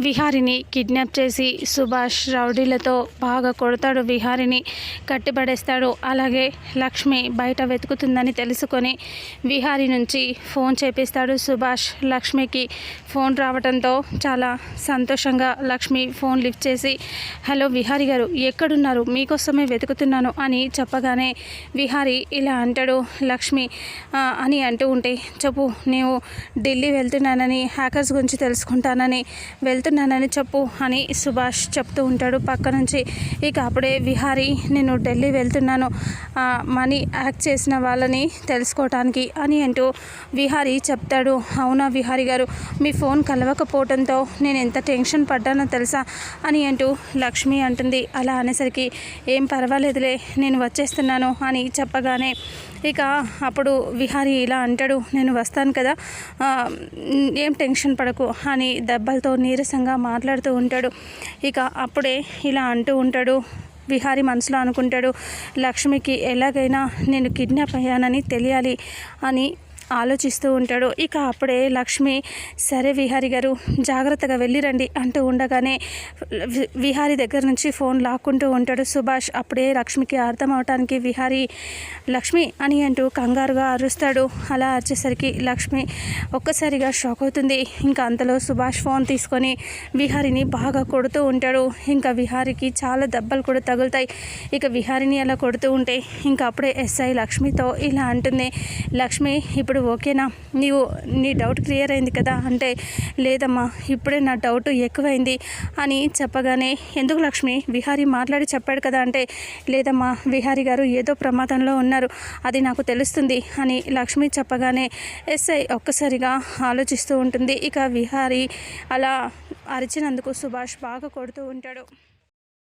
విహారిని kidnap చేసి సుభాష్ రౌడీలతో బాగా కొడతాడు. విహారిని కట్టిపడేస్తాడు. అలాగే లక్ష్మి బయట వెతుకుతుందని తెలుసుకొని విహారి నుంచి ఫోన్ చేపిస్తాడు సుభాష్. లక్ష్మికి ఫోన్ రావడంతో చాలా సంతోషంగా లక్ష్మి ఫోన్ లిఫ్ట్ చేసి, హలో విహారి గారు, ఎక్కడున్నారు? మీకోసమే వెతుకుతున్నాను అని చెప్పగానే విహారి ఇలా అంటాడు. లక్ష్మి అని అంటూ ఉంటే, చెప్పు, నేను ఢిల్లీ వెళ్తున్నానని, హ్యాకర్స్ గురించి తెలుసుకుంటానని వెళ్తున్నానని చెప్పు అని సుభాష్ చెప్తూ ఉంటాడు పక్క నుంచి. ఇక అప్పుడే విహారి, నేను ఢిల్లీ వెళ్తున్నాను మనీ యాక్ట్ చేసిన వాళ్ళని తెలుసుకోవటానికి అని అంటూ విహారి చెప్తాడు. అవునా విహారి గారు, మీ ఫోన్ కలవకపోవడంతో నేను ఎంత టెన్షన్ పడ్డానో తెలుసా అని అంటూ లక్ష్మి అంటుంది. అలా అనేసరికి ఏం పర్వాలేదులే, నేను వచ్చేస్తున్నాను అని చెప్పగానే ఇక అప్పుడు విహారి ఇలా అంటాడు, నేను వస్తాను కదా, ఏం టెన్షన్ పడకు అని దెబ్బలతో నీరసంగా మాట్లాడుతూ ఉంటాడు. ఇక అప్పుడే ఇలా అంటూ ఉంటాడు. విహారి మనసులో అనుకుంటాడు, లక్ష్మికి ఎలాగైనా నేను కిడ్నాప్ అయ్యానని తెలియాలి అని ఆలోచిస్తూ ఉంటాడు. ఇక అప్పుడే లక్ష్మి, సరే విహారి గారు, జాగ్రత్తగా వెళ్ళిరండి అంటూ ఉండగానే విహారి దగ్గర నుంచి ఫోన్ లాక్కుంటూ ఉంటాడు సుభాష్. అప్పుడే లక్ష్మికి అర్థం అవటానికి విహారి లక్ష్మి అని అంటూ కంగారుగా అరుస్తాడు. అలా అరిచేసరికి లక్ష్మి ఒక్కసారిగా షాక్ అవుతుంది. ఇంకా అంతలో సుభాష్ ఫోన్ తీసుకొని విహారిని బాగా కొడుతూ ఉంటాడు. ఇంకా విహారికి చాలా దెబ్బలు కూడా తగులుతాయి. ఇక విహారిని అలా కొడుతూ ఉంటే ఇంకా అప్పుడే ఎస్ఐ లక్ష్మితో ఇలా అంటుంది, లక్ష్మి ఇప్పుడు ఓకేనా, నీ డౌట్ క్లియర్ అయింది కదా అంటే, లేదమ్మా, ఇప్పుడే నా డౌట్ ఎక్కువైంది అని చెప్పగానే, ఎందుకు లక్ష్మి, విహారీ మాట్లాడి చెప్పాడు కదా అంటే, లేదమ్మా, విహారీ గారు ఏదో ప్రమాదంలో ఉన్నారు, అది నాకు తెలుస్తుంది అని లక్ష్మి చెప్పగానే ఎస్ఐ ఒక్కసారిగా ఆలోచిస్తూ ఉంటుంది. ఇక విహారీ అలా అరిచినందుకు సుభాష్ బాగా కొడుతూ ఉంటాడు.